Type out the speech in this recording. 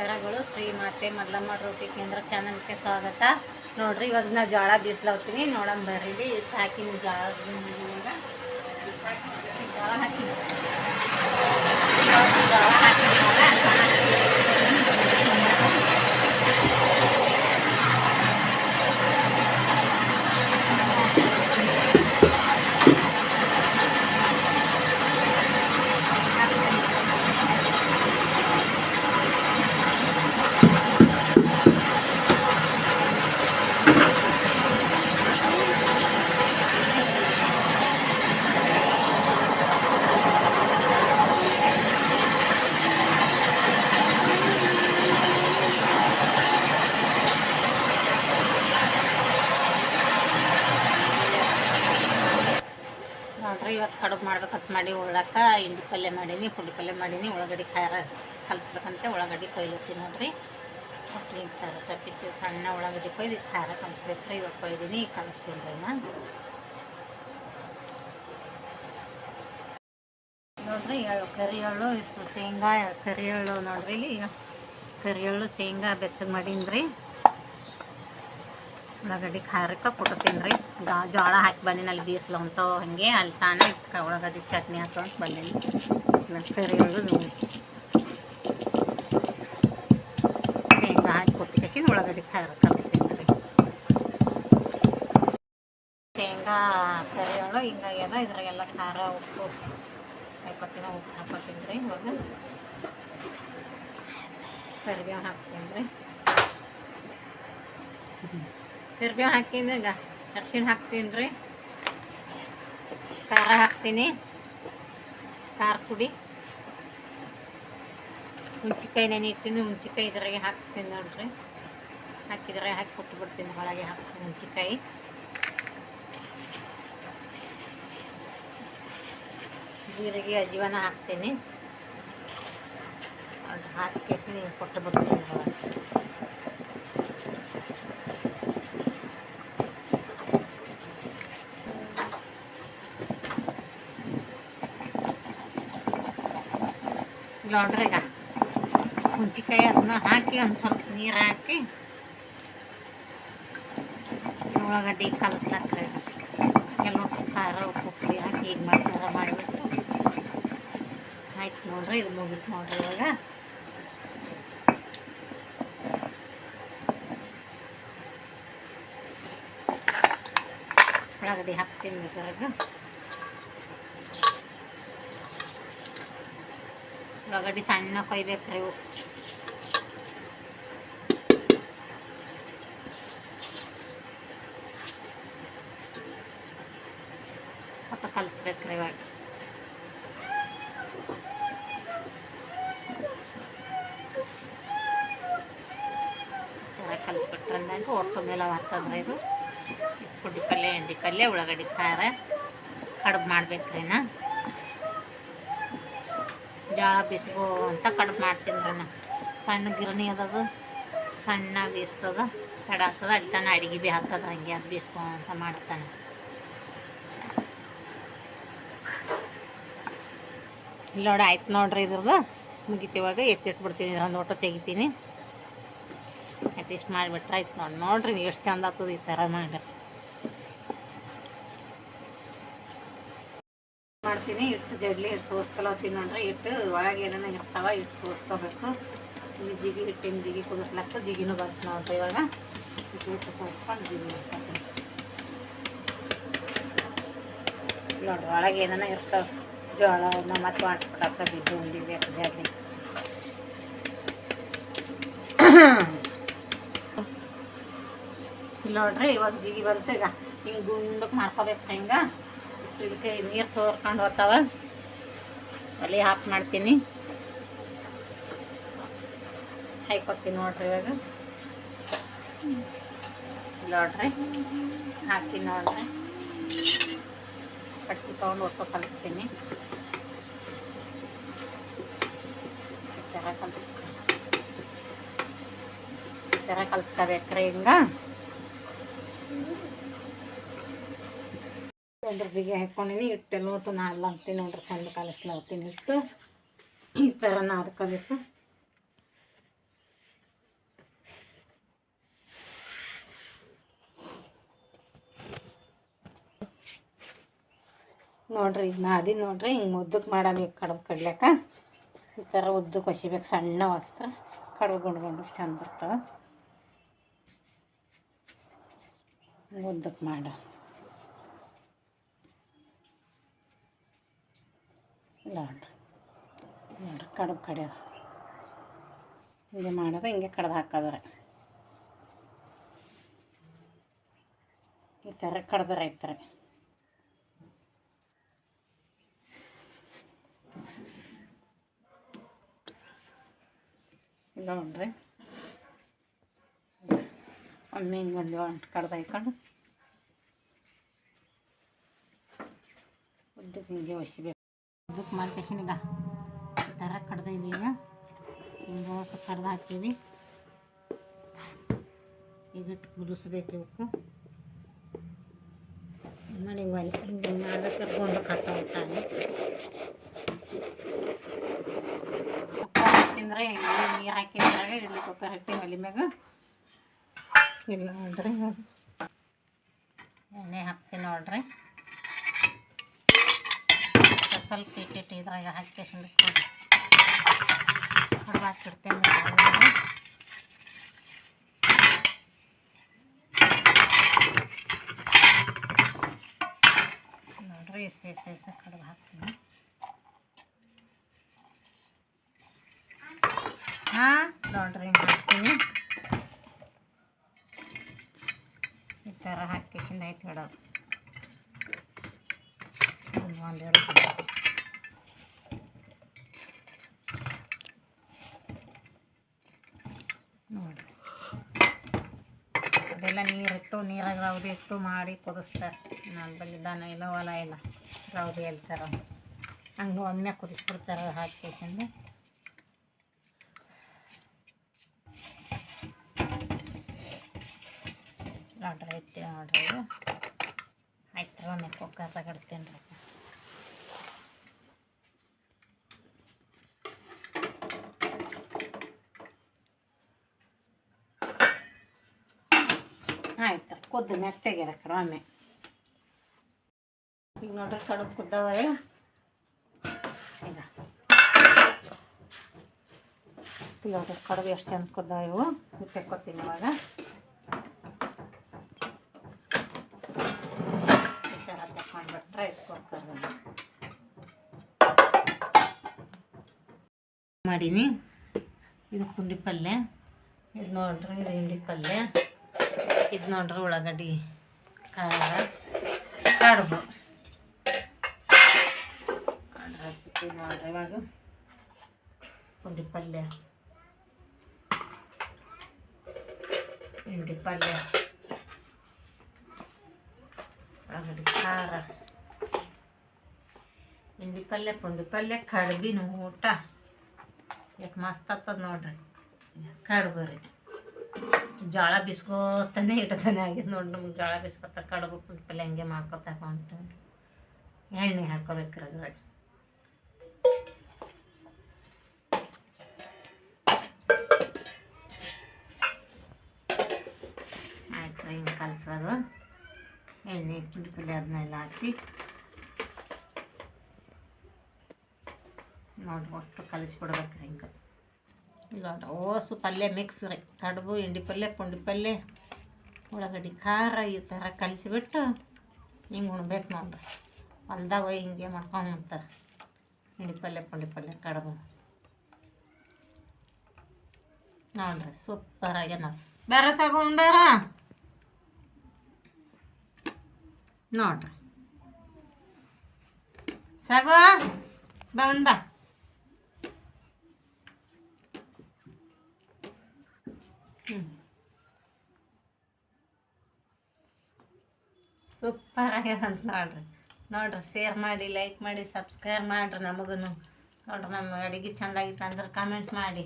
ನಮಸ್ಕಾರಗಳು. ಶ್ರೀ ಮಾತೆ ಮಲ್ಲಮ್ಮ ರೋಟಿ ಕೇಂದ್ರ ಚಾನಲ್ಗೆ ಸ್ವಾಗತ. ನೋಡ್ರಿ ಇವಾಗ ನಾ ಜೋಳ ಬೀಸ್ಲತ್ತೀನಿ. ನೋಡೋಣ ಬರ್ರಿ. ಹಾಕಿನಿ ಜೋಳ ಹಾಕಿ ನೋಡ್ರಿ ಇವತ್ತು ಕಡುಬು ಮಾಡ್ಬೇಕಂತ ಮಾಡಿ ಉಳ್ಳಾಕ ಹಿಂಡಿ ಪಲ್ಯ ಮಾಡೀನಿ, ಪುಂಡಿ ಪಲ್ಯ ಮಾಡೀನಿ. ಉಳ್ಳಾಗಡ್ಡಿ ಖಾರ ಕಲಿಸ್ಬೇಕಂತೆ ಉಳ್ಳಾಗಡ್ಡಿ ಕೊಯ್ಲತ್ತೀನಿ ನೋಡ್ರಿ. ಕೊಟ್ಟರೆ ಖಾರ ಸೊಪ್ಪಿತ್ತು ಸಣ್ಣ ಉಳ್ಳಾಗಡ್ಡಿ ಕೊಯ್ದು ಖಾರ ಕಲಿಸ್ಬೇಕ್ರಿ. ಇವಾಗ ಕೊಯ್ದೀನಿ, ಕಲಿಸ್ತೀನಿ ರೀ ನಾ. ನೋಡ್ರಿ ಕರಿ ಎಳ್ಳು ಶೇಂಗಾ ಕರಿ ಎಳ್ಳು ನೋಡ್ರಿ. ಈಗ ಕರಿ ಎಳ್ಳು ಶೇಂಗಾ ಬೆಚ್ಚಗೆ ಮಾಡೀನಿ ರೀ. ಉಳ್ಳಾಗಡ್ಡಿ ಖಾರಕ್ಕೆ ಕೊಡ್ತೀನಿ ರೀ. ಜೋಳ ಹಾಕಿ ಬಂದೀನಿ ಅಲ್ಲಿ ಬೀಸ್ಲು ಅಂತವು ಹಾಗೆ ಅಲ್ಲಿ ತಾನೇ ಉಳ್ಳಾಗಡ್ಡಿ ಚಟ್ನಿ ಹಾಕೋ ಅಂತ ಬಂದೀನಿ. ಕರಿ ಎಳ್ಳು ಶೇಂಗಾ ಹಾಕಿ ಕೊಟ್ಟು ಉಳ್ಳಾಗಡ್ಡಿ ಖಾರ ಕಲಿಸ್ತೀನಿ ರೀ. ಶೇಂಗಾ ಕರಿ ಎಳ್ಳು ಹಿಂಗಾಗ್ಯದ. ಇದ್ರಾಗೆಲ್ಲ ಖಾರ ಉಪ್ಪು ಹಾಕೋತೀನಿ, ಉಪ್ಪು ಹಾಕೋತೀನಿ ರೀ. ಇವಾಗ ಕರಿಬೇವು ಹಾಕ್ತೀನಿ ರೀ. ಕರಿಬೇವು ಹಾಕಿನ ಅರ್ಶಿಣ ಹಾಕ್ತೀನಿ ರೀ. ಖಾರ ಹಾಕ್ತೀನಿ, ಖಾರ ಪುಡಿ, ಹುಂಚಿಕಾಯಿ ನೆನೆ ಇಟ್ಟಿನಿ. ಹುಂಚಿಕಾಯಿ ಇದ್ರಾಗೆ ಹಾಕ್ತೀನಿ ನೋಡ್ರಿ. ಹಾಕಿದ್ರೆ ಹಾಕಿ ಕೊಟ್ಟು ಬಿಡ್ತೀನಿ. ಒಳಗೆ ಹಾಕ್ತೀನಿ ಹುಂಚಿಕಾಯಿ. ಜೀರಿಗೆ ಅಜ್ವಾನ ಹಾಕ್ತೀನಿ. ಅದು ಹಾಕಿ ಕೊಟ್ಟು ಬಿಡ್ತೀನಿ. ನೋಡ್ರಿ ಈಗ ಹುಂಚಿಕಾಯಿ ಅದನ್ನ ಹಾಕಿ ಒಂದು ಸ್ವಲ್ಪ ನೀರು ಹಾಕಿ ಉಳ್ಳಾಗಡ್ಡಿ ಕಲಿಸ್ಲಾಕ್ರಿ. ಎಲ್ಲ ಖಾರ ಉಪ್ಪು ಪುಡಿ ಹಾಕಿ ಈಗ ಮಾಡ್ತಾರ ಮಾಡಿಬಿಟ್ಟು ಆಯ್ತು ನೋಡ್ರಿ. ಇದು ಮುಗಿತು ನೋಡ್ರಿ. ಇವಾಗ ಉಳ್ಳಾಗಡ್ಡಿ ಹಾಕ್ತೀನಿ. ಇದ್ರಾಗ ಉಳ್ಳಾಗಡ್ಡಿ ಸಣ್ಣ ಕೊಯ್ಬೇಕ್ರಿ. ಸ್ವಲ್ಪ ಕಲಿಸ್ಬೇಕ್ರಿ. ಇವಾಗ ಕಲಿಸ್ಬಿಟ್ರೆ ಅಂದಾಗ ಒಟ್ಟು ಮೇಲೆ ಹತ್ತಂದ್ರೆ ಇದು ಪುಡಿ ಪಲ್ಯ ಹಿಂಡಿ ಪಲ್ಯ ಉಳ್ಳಾಗಡ್ಡಿ ಖಾರ ಕಡುಬು ಮಾಡ್ಬೇಕ್ರಿ. ನಾ ಜೋಳ ಬೀಸ್ಬೋ ಅಂತ ಕಡುಬು ಮಾಡ್ತೀನಿ ರೀ. ನಾ ಸಣ್ಣ ಗಿರಣಿ ಅದದು, ಸಣ್ಣ ಬೀಸ್ತದ, ತಡ ಆಗ್ತದ. ಅಲ್ಲಿ ತಾನೆ ಅಡುಗೆ ಭೀ ಹಾಕ್ತದ. ಹಂಗೆ ಅದು ಬೀಸ್ಕೊ ಅಂತ ಮಾಡ್ತಾನೆ. ಇಲ್ಲಿ ನೋಡಿ ಆಯ್ತು ನೋಡ್ರಿ. ಇದ್ರದ್ದು ಮುಗಿತಿವಾಗ ಎತ್ತಿಟ್ಬಿಡ್ತೀನಿ. ಒಂದು ಒಟ್ಟು ತೆಗಿತೀನಿ. ಆಯ್ತು ಇಷ್ಟು ಮಾಡಿಬಿಟ್ರೆ ಆಯ್ತು ನೋಡ್ರಿ ನೀವು ಎಷ್ಟು ಚಂದ ಆಗ್ತದೆ ಈ ಥರ ಮಾಡಿ ಮಾಡ್ತೀನಿ. ಇಟ್ಟು ಜಡ್ಲಿ ಇಟ್ಟು ಸೋಸ್ಕೊಳತ್ತೀನಿ ನೋಡ್ರಿ. ಇಟ್ಟು ಒಳಗೆ ಏನೇನು ಇರ್ತಾವ ಇಟ್ಟು ಸೋಸ್ಕೋಬೇಕು. ಇಲ್ಲಿ ಜಿಗಿ ಹಿಟ್ಟಿನ ಜಿಗಿ ಕುದಿಸ್ಲಾಕ ಜಿಗಿನೂ ಬರ್ತದೆ ನೋಡ್ರಿ. ಇವಾಗ ಇಟ್ಟು ಸೋಸ್ಕೊಂಡು ಜಿಗಿ ಇಟ್ಕೊತೀನಿ ನೋಡ್ರಿ. ಒಳಗೆ ಏನೇನು ಇರ್ತಾವೆ ಜೋಳ ಮತ್ತು ಮಾಡ್ಕೊಳಕ್ಕೆ ಬಿದ್ದು ಉಂಡಿಬೇಕು ಜಡ್ಲಿ. ಇಲ್ಲಿ ನೋಡ್ರಿ ಇವಾಗ ಜಿಗಿ ಬರುತ್ತೆ. ಈಗ ಹಿಂಗೆ ಗುಂಡಕ್ಕೆ ಮಾಡ್ಕೋಬೇಕು. ಹಿಂಗೆ ಇದಕ್ಕೆ ನೀರು ಸೋರ್ಕೊಂಡು ಹೋಗ್ತಾವ. ಒಲೆ ಹಾಕಿ ಮಾಡ್ತೀನಿ. ಹಾಕ್ಕೊತೀನಿ ನೋಡ್ರಿ. ಇವಾಗ ನೋಡ್ರಿ ಹಾಕಿ ನೋಡ್ರಿ ಕಡ್ಚಿ ತೊಗೊಂಡು ಒಟ್ಟು ಕಲಿಸ್ತೀನಿ. ಈ ಥರ ಕಲಿಸ್ಕೋಬೇಕ್ರಿ. ಹಿಂಗೆ ಜಿಗೆ ಹಾಕ್ಕೊಂಡಿನಿ. ಹಿಟ್ಟೆಲ್ಲ ಹೊತ್ತು ನಾಲ್ಲ ಅಂತೀನಿ ನೋಡ್ರಿ. ಚಂದ ಕಲಿಸ್ಲಾಗ್ತೀನಿ. ಹಿಟ್ಟು ಈ ಥರ ನಾದ್ಕೋಬೇಕು. ನೋಡಿರಿ ಈಗ ನಾದಿ ನೋಡಿರಿ ಹಿಂಗೆ ಮುದ್ದಕ್ಕೆ ಮಾಡಬೇಕು ಕಡುಬು ಕಡ್ಲಿಕ್ಕ ಈ ಥರ ಉದ್ದಕ್ಕೆ ಹೊಸಿಬೇಕು ಸಣ್ಣ ವಸ್ತ್ರ ಕಡುಬು ಗುಂಡು ಚಂದ ಬರ್ತವೆ ಉದ್ದಕ್ಕೆ ಮಾಡ ಇಲ್ಲ ನೋಡ್ರಿ ಕಡುಬು ಕಡಿಯೋದು ಹಿಂಗೆ ಮಾಡೋದು ಹಿಂಗೆ ಕಡ್ದು ಹಾಕೋದ್ರೆ ಈ ಥರ ಕಡ್ದ್ರೆ ಐತ್ರಿ ಇಲ್ಲ ನೋಡ್ರಿ ಒಮ್ಮೆ ಹಿಂಗೆ ಒಂದು ಕಡ್ದು ಹಾಕೊಂಡು ಉದ್ದಕ್ಕೆ ಹಿಂಗೆ ಹೊಸಿಬೇಕು ಉದ್ದಕ್ಕೆ ಮಾಡ್ಕೇಶನ್ ಈಗ ಈ ಥರ ಕಡ್ದೀವಿ ಈಗ ಹಿಂಗೆ ಕಡ್ದು ಹಾಕ್ತೀವಿ ಈಗ ಇಟ್ಟು ಕುದಿಸ್ಬೇಕು ಇವಕ್ಕೆ ಮಾಡಿ ಹಿಂಗೆ ಮಾಡಿ ಕರ್ಕೊಂಡು ಹಾಕ್ತಾನೆ ಹಾಕಿಂದ್ರೆ ನೀರು ಹಾಕಿದ್ರಾಗ ಇಡ್ಲಿ ಕೊಬ್ಬರಿ ಹಾಕ್ತೀವಿ ಒಲೆ ಮ್ಯಾಗ ಇಲ್ಲ ನೋಡ್ರಿ ಎಣ್ಣೆ ಹಾಕ್ತೀನಿ ನೋಡ್ರಿ ಸ್ವಲ್ಪ ಇಟ್ಟಿಟ್ಟು ಇದ್ರಾಗ ಹಾಕಿ ಹಾಕಿಡ್ತೇನೆ ನೋಡ್ರಿ ಇಸ ಕಡುಬು ಹಾಕ್ತೀನಿ ಹಾಂ ನೋಡ್ರಿ ಹಿಂಗೆ ಹಾಕ್ತೀನಿ ಈ ಥರ ಹಾಕಿಸಿಂದ ಆಯ್ತು ಬಿಡೋದು ಒಂದೆರಡು ನೋಡಿ ಅದೆಲ್ಲ ನೀರಿಟ್ಟು ನೀರಾಗ ರೌದಿ ಇಟ್ಟು ಮಾಡಿ ಕುದಿಸ್ತಾರೆ ನಾನು ಬಲ್ಲಿ ದನ ಇಲ್ಲ ಹೊಲ ಇಲ್ಲ ರೌದಿ ಹೇಳ್ತಾರೆ ಹಂಗೆ ಒಮ್ಮೆ ಕುದಿಸ್ಬಿಡ್ತಾರೆ ಹಾಕಿಸಿಂದ ನೋಡ್ರಿ ಇಟ್ಟು ನೋಡ್ರಿ ಆಯ್ತು ಒಮ್ಮೆ ಕುಕ್ಕರ್ ತಗಡ್ತೀನಿ ರೀ ಆಯ್ತು ಕುದ್ದು ಮ್ಯಾಗ ತೆಗಿರಕ್ರ ಒಮ್ಮೆ ಈಗ ನೋಡ್ರಿ ಕಡುಬು ಕುದ್ದವ ಈಗ ನೋಡ್ರಿ ಕಡುಬು ಎಷ್ಟು ಚಂದ ಕುದ್ದಾವ ಇವು ತೆಕ್ಕೊತೀನಿ ಇವಾಗ ಈ ಥರ ತೆಕ್ಕೊಂಡ್ಬಿಟ್ರೆ ಇಟ್ಕೊಡ್ತಾರೆ ಮಾಡೀನಿ ಇದು ಪುಂಡಿ ಪಲ್ಯ ಇದು ನೋಡ್ರಿ ಇದು ಹಿಂಡಿ ಪಲ್ಯ ಇದು ನೋಡ್ರಿ ಉಳ್ಳಾಗಡ್ಡಿ ಖಾರ ಕಡುಬು ಹಚ್ಚಿತೀವಿ ನೋಡ್ರಿ ಇವಾಗ ಪುಂಡಿ ಪಲ್ಯ ಹಿಂಡಿ ಪಲ್ಯ ಉಳ್ಳಾಗಡ್ಡಿ ಖಾರ ಹಿಂಡಿ ಪಲ್ಯ ಪುಂಡಿ ಪಲ್ಯ ಕಡುಬಿನ ಊಟ ಎಷ್ಟು ಮಸ್ತ್ ಆಗ್ತದೆ ನೋಡ್ರಿ ಕಡುಬು ರೀ ಜೋಳ ಬಿಸ್ಕೋತಾನೆ ಇಟ್ಟತಾನೆ ಆಗಿದ್ದು ನೋಡಿ ನಮ್ಗೆ ಜೋಳ ಬಿಸ್ಕೊತ ಕಡುಬು ಪುಂಡಿ ಪಲ್ಯ ಹಂಗೆ ಮಾಡ್ಕೊತ ಹೊಂಟು ಎಣ್ಣೆ ಹಾಕೋಬೇಕ್ರಿ ಅದ್ರಾಗ ಆಯ್ತು ಹಿಂಗೆ ಕಲಸೋದು ಎಣ್ಣೆ ಪುಂಡಿ ಪಲ್ಯ ಅದನ್ನೆಲ್ಲ ಹಾಕಿ ನೋಡಿ ಒಟ್ಟು ಕಲಿಸ್ಬಿಡ್ಬೇಕ್ರಿ ಹಿಂಗೆ ಇಲ್ಲ ಓಸು ಪಲ್ಯ ಮಿಕ್ಸ್ ರೀ ಕಡುಬು ಹಿಂಡಿ ಪಲ್ಯ ಪುಂಡಿ ಪಲ್ಯ ಉಳ್ಳಾಗಡ್ಡಿ ಖಾರ ಈ ಥರ ಕಲಿಸಿಬಿಟ್ಟು ಹಿಂಗೆ ಉಣ್ಬೇಕು ನೋಡ್ರಿ ಹೊಲ್ದಾಗ ಹೋಗಿ ಹಿಂಗೆ ಮಾಡ್ಕೊಂಡು ಉಣ್ತಾರೆ ಹಿಂಡಿ ಪಲ್ಯ ಪುಂಡಿ ಪಲ್ಯ ಕಡುಬು ನೋಡ್ರಿ ಸೂಪರಾಗಿ ನಾವು ಬೇರೆ ಸಾಗು ಬೇರೆ ನೋಡ್ರಿ ಸಾಗು ಬಾ ಬಾ ಸೂಪರ್ ಆಗ್ಯದಂತ ನೋಡ್ರಿ ಶೇರ್ ಮಾಡಿ ಲೈಕ್ ಮಾಡಿ ಸಬ್ಸ್ಕ್ರೈಬ್ ಮಾಡಿರಿ ನಮಗೂ ನೋಡ್ರಿ ನಮ್ಮ ಅಡುಗೆ ಚೆಂದಾಗಿತ್ತು ಅಂದ್ರೆ ಕಮೆಂಟ್ ಮಾಡಿ